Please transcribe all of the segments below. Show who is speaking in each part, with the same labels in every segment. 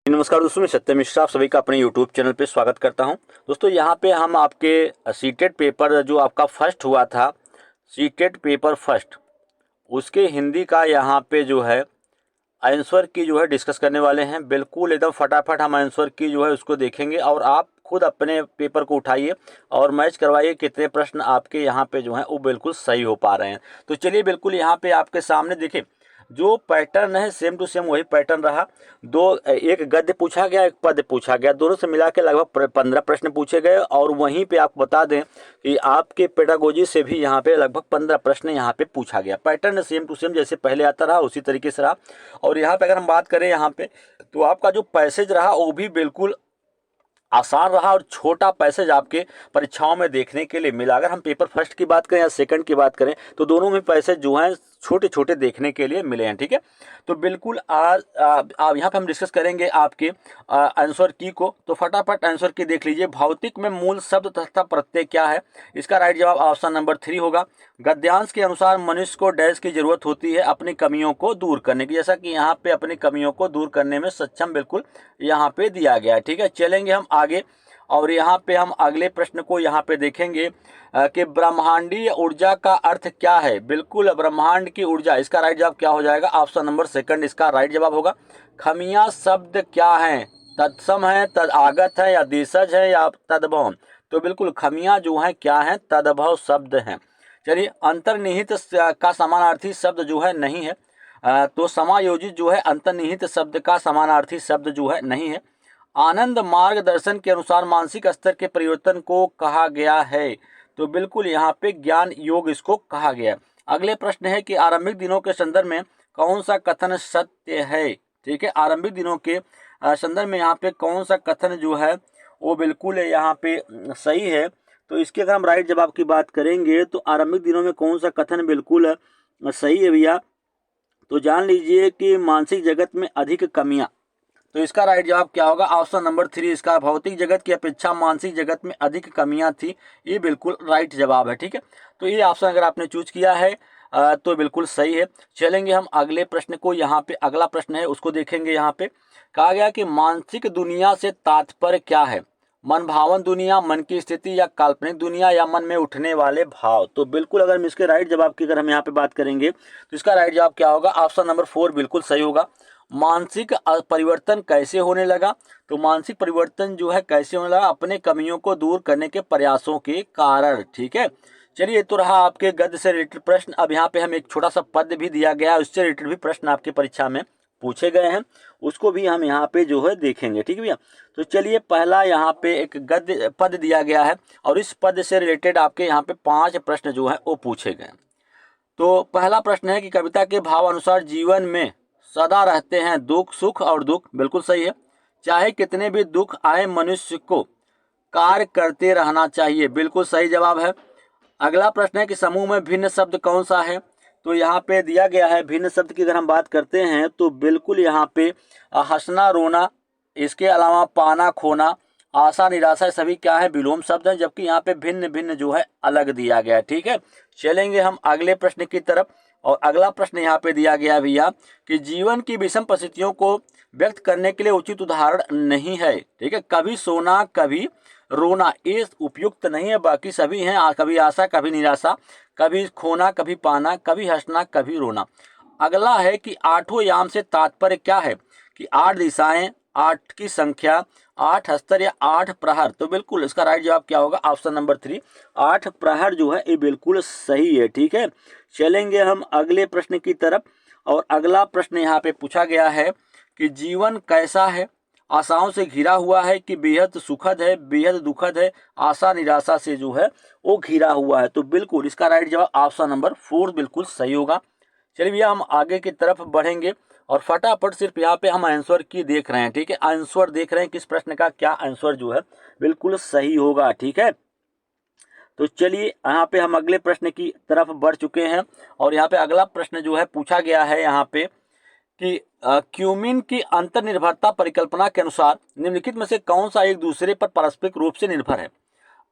Speaker 1: नमस्कार दोस्तों, मैं सत्यम मिश्रा आप सभी का अपने YouTube चैनल पे स्वागत करता हूं। दोस्तों यहाँ पे हम आपके सीटेट पेपर जो आपका फर्स्ट हुआ था, सीटेट पेपर फर्स्ट, उसके हिंदी का यहाँ पे जो है आंसर की जो है डिस्कस करने वाले हैं। बिल्कुल एकदम फटाफट हम आंसर की जो है उसको देखेंगे और आप खुद अपने पेपर को उठाइए और मैच करवाइए कितने प्रश्न आपके यहाँ पे जो हैं वो बिल्कुल सही हो पा रहे हैं। तो चलिए बिल्कुल यहाँ पे आपके सामने देखिए, जो पैटर्न है सेम टू सेम वही पैटर्न रहा। एक गद्य पूछा गया, एक पद्य पूछा गया, दोनों से मिला के लगभग 15 प्रश्न पूछे गए। और वहीं पे आपको बता दें कि आपके पेडागोजी से भी यहाँ पे लगभग 15 प्रश्न यहाँ पे पूछा गया। पैटर्न सेम टू सेम जैसे पहले आता रहा उसी तरीके से रहा। और यहाँ पे अगर हम बात करें यहाँ पे, तो आपका जो पैसेज रहा वो भी बिल्कुल आसान रहा और छोटा पैसेज आपके परीक्षाओं में देखने के लिए मिला। अगर हम पेपर फर्स्ट की बात करें या सेकंड की बात करें तो दोनों में पैसेज जो हैं छोटे छोटे देखने के लिए मिले हैं। ठीक है, तो बिल्कुल आज यहाँ पे हम डिस्कस करेंगे आपके आंसर की को। तो फटाफट आंसर की देख लीजिए। भौतिक में मूल शब्द तथा प्रत्यय क्या है? इसका राइट जवाब ऑप्शन नंबर 3 होगा। गद्यांश के अनुसार मनुष्य को डैश की जरूरत होती है अपनी कमियों को दूर करने की, जैसा कि यहाँ पे अपनी कमियों को दूर करने में सक्षम बिल्कुल यहाँ पे दिया गया है। ठीक है, चलेंगे हम आगे और यहाँ पे हम अगले प्रश्न को यहाँ पे देखेंगे कि ब्रह्मांडीय ऊर्जा का अर्थ क्या है? बिल्कुल ब्रह्मांड की ऊर्जा, इसका राइट जवाब क्या हो जाएगा? ऑप्शन नंबर सेकंड इसका राइट जवाब होगा। खमियां शब्द क्या है? तत्सम है, तद आगत है, या देशज है, या तदभव? तो बिल्कुल खमियां जो है क्या है? तदभव शब्द हैं। चलिए, अंतर्निहित का समानार्थी शब्द जो है नहीं है। तो समायोजित जो है अंतर्निहित शब्द का समानार्थी शब्द जो है नहीं है। आनंद मार्गदर्शन के अनुसार मानसिक स्तर के परिवर्तन को कहा गया है। तो बिल्कुल यहाँ पे ज्ञान योग इसको कहा गया है। अगले प्रश्न है कि आरंभिक दिनों के संदर्भ में कौन सा कथन सत्य है? ठीक है, आरंभिक दिनों के संदर्भ में यहाँ पे कौन सा कथन जो है वो बिल्कुल यहाँ पे सही है। तो इसके अगर हम राइट जवाब की बात करेंगे तो आरंभिक दिनों में कौन सा कथन बिल्कुल सही है भैया? तो जान लीजिए कि मानसिक जगत में अधिक कमियां। तो इसका राइट जवाब क्या होगा? ऑप्शन नंबर 3 इसका भौतिक जगत की अपेक्षा मानसिक जगत में अधिक कमियां थी। ये बिल्कुल राइट जवाब है। ठीक है, तो ये ऑप्शन अगर आपने चूज किया है तो बिल्कुल सही है। चलेंगे हम अगले प्रश्न को, यहाँ पे अगला प्रश्न है उसको देखेंगे। यहाँ पे कहा गया कि मानसिक दुनिया से तात्पर्य क्या है? मन भावन दुनिया, मन की स्थिति, या काल्पनिक दुनिया, या मन में उठने वाले भाव? तो बिल्कुल अगर हम इसके राइट जवाब की अगर हम यहाँ पे बात करेंगे तो इसका राइट जवाब क्या होगा? ऑप्शन नंबर 4 बिल्कुल सही होगा। मानसिक परिवर्तन कैसे होने लगा? तो मानसिक परिवर्तन जो है कैसे होने लगा? अपने कमियों को दूर करने के प्रयासों के कारण। ठीक है, चलिए, तो रहा आपके गद्य से रिलेटेड प्रश्न। अब यहाँ पे हम एक छोटा सा पद भी दिया गया है, उससे रिलेटेड भी प्रश्न आपकी परीक्षा में पूछे गए हैं, उसको भी हम यहाँ पे जो है देखेंगे। ठीक है भैया, तो चलिए, पहला यहाँ पे एक गद्य पद दिया गया है और इस पद से रिलेटेड आपके यहाँ पे 5 प्रश्न जो है वो पूछे गए। तो पहला प्रश्न है कि कविता के भाव अनुसार जीवन में सदा रहते हैं दुख, सुख और दुख। बिल्कुल सही है। चाहे कितने भी दुख आए मनुष्य को कार्य करते रहना चाहिए। बिल्कुल सही जवाब है। अगला प्रश्न है कि समूह में भिन्न शब्द कौन सा है? तो यहाँ पे दिया गया है भिन्न शब्द की अगर हम बात करते हैं तो बिल्कुल यहाँ पे हंसना रोना, इसके अलावा पाना खोना, आशा निराशा, सभी क्या है? विलोम शब्द है। जबकि यहाँ पे भिन्न भिन्न जो है अलग दिया गया है। ठीक है, चलेंगे हम अगले प्रश्न की तरफ और अगला प्रश्न यहाँ पे दिया गया भैया कि जीवन की विषम परिस्थितियों को व्यक्त करने के लिए उचित उदाहरण नहीं है। ठीक है, कभी सोना कभी रोना ये उपयुक्त नहीं है, बाकी सभी हैं। कभी आशा कभी निराशा, कभी खोना कभी पाना, कभी हंसना कभी रोना। अगला है कि आठों याम से तात्पर्य क्या है? कि 8 दिशाएं, 8 की संख्या, 8 हस्तर, या 8 प्रहर? तो बिल्कुल इसका राइट जवाब क्या होगा? ऑप्शन नंबर 3 8 प्रहर जो है ये बिल्कुल सही है। ठीक है, चलेंगे हम अगले प्रश्न की तरफ और अगला प्रश्न यहाँ पे पूछा गया है कि जीवन कैसा है? आशाओं से घिरा हुआ है कि बेहद सुखद है, बेहद दुखद है, आशा निराशा से जो है वो घिरा हुआ है? तो बिल्कुल इसका राइट जवाब ऑप्शन नंबर 4 बिल्कुल सही होगा। चलिए भैया, हम आगे की तरफ बढ़ेंगे और फटाफट सिर्फ यहाँ पे हम आंसर की देख रहे हैं। ठीक है, आंसर देख रहे हैं किस प्रश्न का क्या आंसर जो है बिल्कुल सही होगा। ठीक है, तो चलिए यहाँ पे हम अगले प्रश्न की तरफ बढ़ चुके हैं और यहाँ पे अगला प्रश्न जो है पूछा गया है यहाँ पे कि क्यूमिन की अंतर्निर्भरता परिकल्पना के अनुसार निम्नलिखित में से कौन सा एक दूसरे पर पारस्परिक रूप से निर्भर है?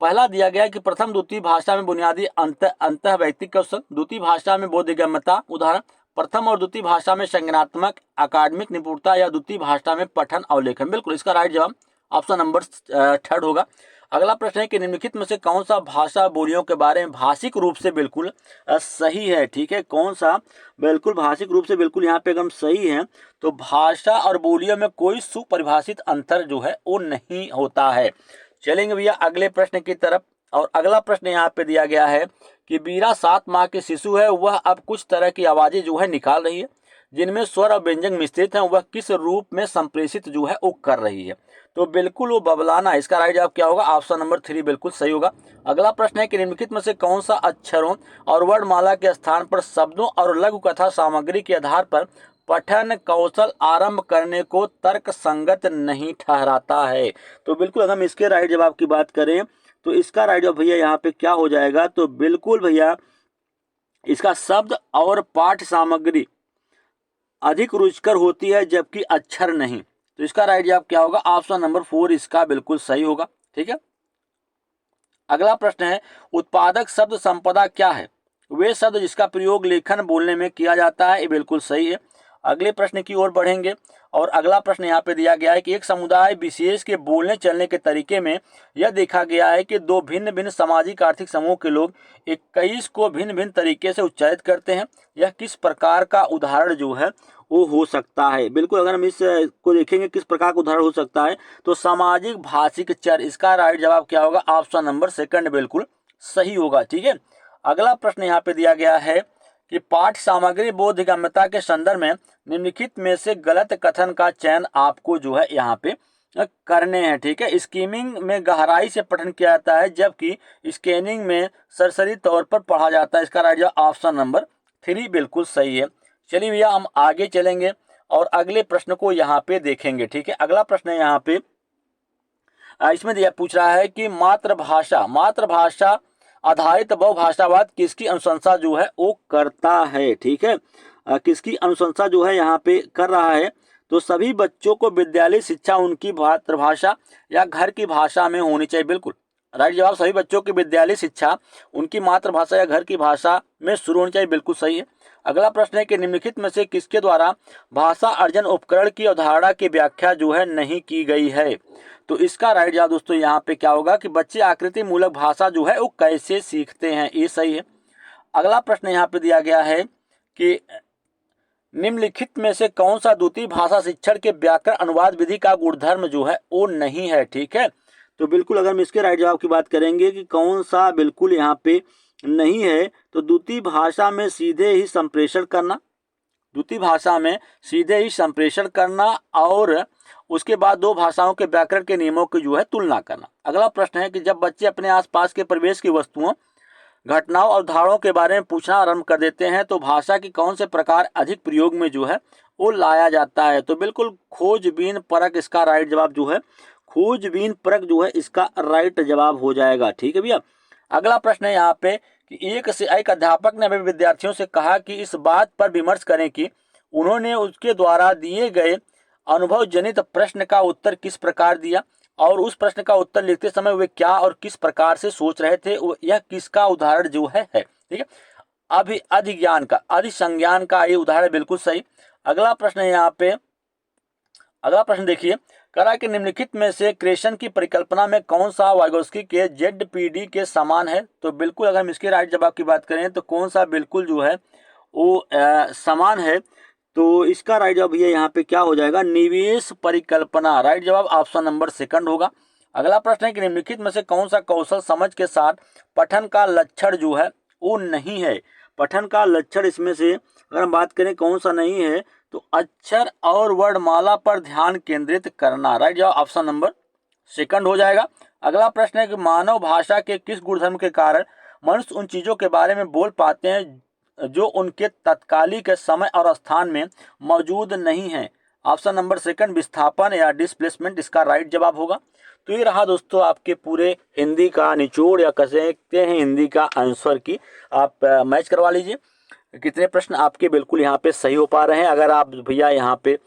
Speaker 1: पहला दिया गया है कि प्रथम द्वितीय भाषा में बुनियादी अंत वैयक्तिक कौशल, द्वितीय भाषा में बोधगम्यता। उदाहरण, प्रथम और द्वितीय भाषा में संज्ञानात्मक अकादमिक निपुणता या द्वितीय भाषा में पठन अवलेखन। बिल्कुल इसका राइट जवाब ऑप्शन नंबर थर्ड होगा। अगला प्रश्न है कि निम्नलिखित में से कौन सा भाषा बोलियों के बारे में भाषिक रूप से बिल्कुल सही है। ठीक है, कौन सा बिल्कुल भाषिक रूप से बिल्कुल यहाँ पे एकदम सही है। तो भाषा और बोलियों में कोई सुपरिभाषित अंतर जो है वो नहीं होता है। चलेंगे भैया अगले प्रश्न की तरफ। और अगला प्रश्न यहाँ पे दिया गया है कि बीरा 7 माह के शिशु है, वह अब कुछ तरह की आवाजें जो है निकाल रही है जिनमें स्वर और व्यंजन मिश्रित हैं, वह किस रूप में संप्रेषित जो है वो कर रही है। तो बिल्कुल वो बबलाना। इसका राइट जवाब क्या होगा? ऑप्शन नंबर 3 बिल्कुल सही होगा। अगला प्रश्न है कि निम्नलिखित में से कौन सा अक्षरों और वर्णमाला के स्थान पर शब्दों और लघु कथा सामग्री के आधार पर पठन कौशल आरंभ करने को तर्क संगत नहीं ठहराता है। तो बिल्कुल अगर हम इसके राइट जवाब की बात करें तो इसका राइट जवाब भैया यहाँ पे क्या हो जाएगा? तो बिल्कुल भैया इसका शब्द और पाठ सामग्री अधिक रुचिकर होती है जबकि अक्षर नहीं। तो इसका राइट जवाब क्या होगा? ऑप्शन नंबर 4 इसका बिल्कुल सही होगा। ठीक है, अगला प्रश्न है उत्पादक शब्द संपदा क्या है? वे शब्द जिसका प्रयोग लेखन बोलने में किया जाता है। ये बिल्कुल सही है। अगले प्रश्न की ओर बढ़ेंगे और अगला प्रश्न यहाँ पे दिया गया है कि एक समुदाय विशेष के बोलने चलने के तरीके में यह देखा गया है कि दो भिन्न भिन्न सामाजिक आर्थिक समूह के लोग 21 को भिन्न भिन्न तरीके से उच्चारित करते हैं। यह किस प्रकार का उदाहरण जो है वो हो सकता है? बिल्कुल अगर हम इस को देखेंगे किस प्रकार का उदाहरण हो सकता है तो सामाजिक भाषिक चर। इसका राइट जवाब क्या होगा? ऑप्शन नंबर 2 बिल्कुल सही होगा। ठीक है, अगला प्रश्न यहाँ पे दिया गया है कि पाठ सामग्री बोधगम्यता के संदर्भ में निम्नलिखित में से गलत कथन का चयन आपको जो है यहाँ पे करने हैं। ठीक है, स्कीमिंग में गहराई से पठन किया जाता है जबकि स्कैनिंग में सरसरी तौर पर पढ़ा जाता है। इसका राइट जवाब ऑप्शन नंबर 3 बिल्कुल सही है। चलिए भैया हम आगे चलेंगे और अगले प्रश्न को यहाँ पे देखेंगे। ठीक है, अगला प्रश्न है यहाँ पे इसमें दिया पूछ रहा है कि मातृभाषा आधारित बहुभाषावाद किसकी अनुशंसा जो है वो करता है। ठीक है, किसकी अनुशंसा जो है यहाँ पे कर रहा है? तो सभी बच्चों को विद्यालय शिक्षा उनकी मातृभाषा या घर की भाषा में होनी चाहिए। बिल्कुल राइट जवाब सभी बच्चों की विद्यालय शिक्षा उनकी मातृभाषा या घर की भाषा में शुरू होनी चाहिए। बिल्कुल सही है। अगला प्रश्न है कि निम्नलिखित में से किसके द्वारा भाषा अर्जन उपकरण की अवधारणा की व्याख्या जो है नहीं की गई है? तो इसका राइट जवाब दोस्तों यहाँ पे क्या होगा कि बच्चे आकृति मूलक भाषा जो है वो कैसे सीखते हैं। ये सही है। अगला प्रश्न यहाँ पे दिया गया है कि निम्नलिखित में से कौन सा द्वितीय भाषा शिक्षण के व्याकरण अनुवाद विधि का गुणधर्म जो है वो नहीं है? ठीक है, तो बिल्कुल अगर हम इसके राइट जवाब की बात करेंगे कि कौन सा बिल्कुल यहाँ पे नहीं है तो द्वितीय भाषा में सीधे ही संप्रेषण करना, द्वितीय भाषा में सीधे ही संप्रेषण करना और उसके बाद दो भाषाओं के व्याकरण के नियमों की जो है तुलना करना। अगला प्रश्न है कि जब बच्चे अपने आसपास के परिवेश की वस्तुओं घटनाओं और उदाहरणों के बारे में पूछना आरंभ कर देते हैं तो भाषा की कौन से प्रकार अधिक प्रयोग में जो है वो लाया जाता है? तो बिल्कुल खोजबीन परख इसका राइट जवाब जो है खोजबीन परख जो है इसका राइट जवाब हो जाएगा। ठीक है भैया, अगला प्रश्न है यहाँ पे कि एक अध्यापक ने अपने विद्यार्थियों से कहा कि इस बात पर विमर्श करें कि उन्होंने उसके द्वारा दिए गए अनुभव जनित प्रश्न का उत्तर किस प्रकार दिया और उस प्रश्न का उत्तर लिखते समय वे क्या और किस प्रकार से सोच रहे थे, यह किसका उदाहरण जो है। ठीक है, अधिज्ञान का अधिसंज्ञान का ये उदाहरण बिल्कुल सही। अगला प्रश्न है यहाँ पे, अगला प्रश्न देखिए करा कि निम्नलिखित में से क्रिएशन की परिकल्पना में कौन सा वाइगोत्स्की के ZPD के समान है? तो बिल्कुल अगर हम इसके राइट जवाब की बात करें तो कौन सा बिल्कुल जो है वो समान है? तो इसका राइट जवाब ये यहाँ पे क्या हो जाएगा? निवेश परिकल्पना। राइट जवाब ऑप्शन नंबर 2 होगा। अगला प्रश्न है कि निम्नलिखित में से कौन सा कौशल समझ के साथ पठन का लक्षण जो है वो नहीं है? पठन का लक्षण इसमें से अगर हम बात करें कौन सा नहीं है तो अक्षर और वर्णमाला पर ध्यान केंद्रित करना। राइट जवाब ऑप्शन नंबर 2 हो जाएगा। अगला प्रश्न है कि मानव भाषा के किस गुणधर्म के कारण मनुष्य उन चीजों के बारे में बोल पाते हैं जो उनके तत्कालिक समय और स्थान में मौजूद नहीं है? ऑप्शन नंबर 2 विस्थापन या डिस्प्लेसमेंट इसका राइट जवाब होगा। तो ये रहा दोस्तों आपके पूरे हिंदी का निचोड़ या कह सकते हैं हिंदी का आंसर की। आप मैच करवा लीजिए कितने प्रश्न आपके बिल्कुल यहाँ पे सही हो पा रहे हैं। अगर आप भैया यहाँ पे